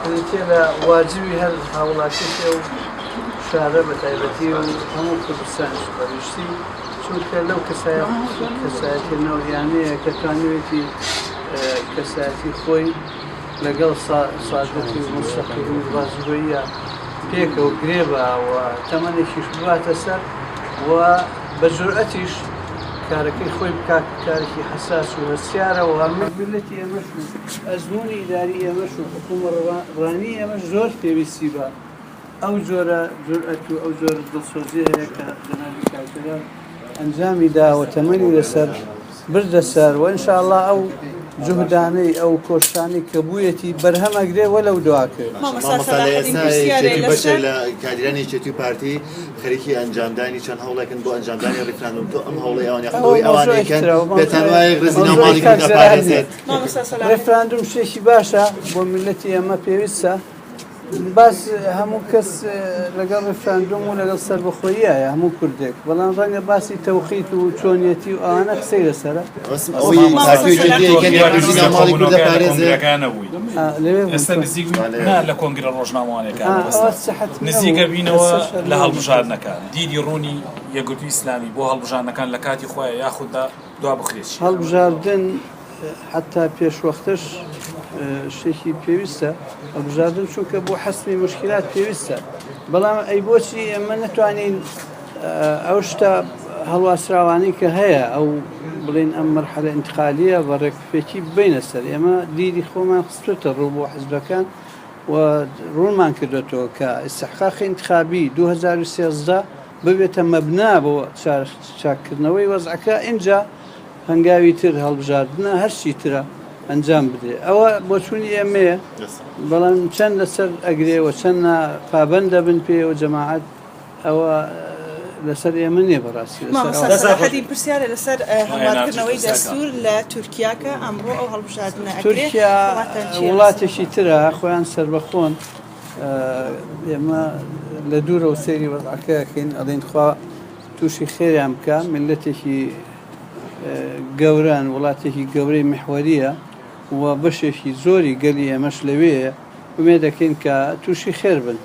لە واجبی هەر هاوڵاتیە و شارە بە تایبەتی و هەموو کوردستانیش بەویشتی چونکە لەو کەسایەتێنەوە یانەیە کە توانوێتی کەسایەتی خۆی لەگەڵ سادەتی و مستەقیل و بازگۆییە پێکەوە گرێبەوە تەمەنێکیش بواتە سەر و بە جورئەتیش کارەکەی خۆی بکات کارێکی حساس و هەستیارەوە ملەتی ئێمەش و ئەزمموی ئیداری ئێمەش و حکوومەتڕانی ئێمەش زۆر پێویستی بە ئەو جۆرە جورئەت و ئەو جۆرە دڵسۆزی هەیە کە جەنابی کاکەرا ئەنجامی داوە تەمەنی لەسەر بردە سەر و ئینشاءڵڵا ئەو جهدانەی ئەو کۆشتانی کە بوویەتی بەرهەمەگرێ وەلەو دواکرد بەشێک لە کادرانی یەکێتی و پارتی خەریکی ئەنجامدانی چەند هەوڵێکن بۆ ئەنجامدانی ڕێفراندوم تۆ ئەم هەوڵی ئەوانەوەی ئەوانەکەن بێتان وایە ڕێزینەوەماڵی دەپارێزێت ڕێفراندوم شتێکی باشە بۆ میلەتی ئەمە پێویستە باس هەموو کەس لەگەڵ ڕێفراندوم و لەگەڵ سەربەخۆییە هەموو کوردێک بەڵام ڕەنگە باسی تەوقیت و چۆنیەتی و ئەوانە قسەی لەسەرە ئێستا نزیک لە کۆنگرە ڕۆژنامەوانەکان نزیکە بینەوە لە هەڵبژاردنەکان دیدی ڕوونی یەکگرتووی ئیسلامی بۆ هەڵبژاردنەکان لە کاتی خۆیان یاخوددا دوا بخرێت هەڵبژاردن حتا پێشوەختش شتێکی پێویستە هەڵبژاردن چونکە بۆ حەسمی مشکلات پێویستە بەڵام ئەی بۆچی ئێمە نەتوانین ئەو شتە هەڵواسراوانی کە هەیە ئەو بڵێن ئەم مەرحەلە ئینتقالیە بە ڕێکفێکی بینە سەر ئێمە دیری خۆمان خستوتە ڕوو بۆ حزبەکان و ڕوونمان کردوێتەوە کە ئیستحقاقی انتخابی 2013 ببێتە مەبنا بۆ چاکردنەوەی وەزعەکە اینجا هەنگاوی تر هەڵبژاردنە هەرچی ترە ئەنجام بدێ ئەوە بۆ چوونی ئێمەیە بەڵام چەند لەسەر ئەگرێەوە چەند پابەندە بن پێەوە جەماعەت ئەوە لەسەر ئێمە نییە بەڕاستی حەدی پرسیارە لەسەر هەڵواتکردنەوەی دەستور لە تورکیاکە ئەمڕۆ ئەو هەڵبژاردنە تورکیا وڵاتێکی ترە خۆیان سربەخۆن ئێمە لە دوورە و سەیری وەزعەکەکەین ئەڵێن خوا تووشی خێریان بکە میلەتێکی گەوران وڵاتێکی گەورەی محوەریە و بەشێکی زۆری گەلی ئێمەش لەوەیە ومێ دەکەین کە تووشی خێر بن